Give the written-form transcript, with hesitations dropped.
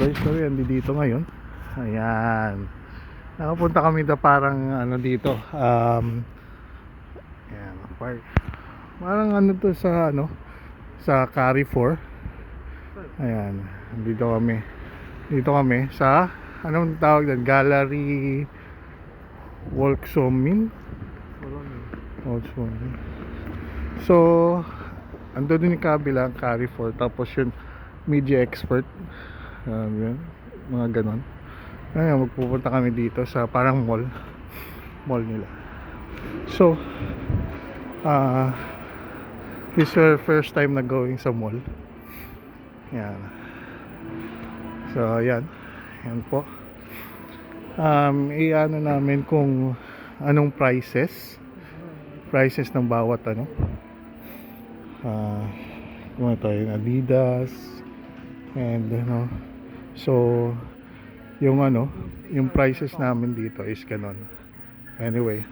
guys, so yan, dito ngayon. Ayan, nakapunta kami na parang ano dito, ayan, park. Parang ano to sa ano, sa Carrefour. Ayan, dito kami sa anong tawag doon, Gallery Volkswagen. So ando din yung kabilang Carrefour, tapos yun Media Expert, yun, mga ganon. Ngayon magpupunta kami dito sa parang mall nila. So this is our first time na going sa mall. Yan. So yan po. Iano namin kung anong prices ng bawat ano, kung ito yung Adidas and ano. So yung ano, yung prices namin dito is ganon. Anyway,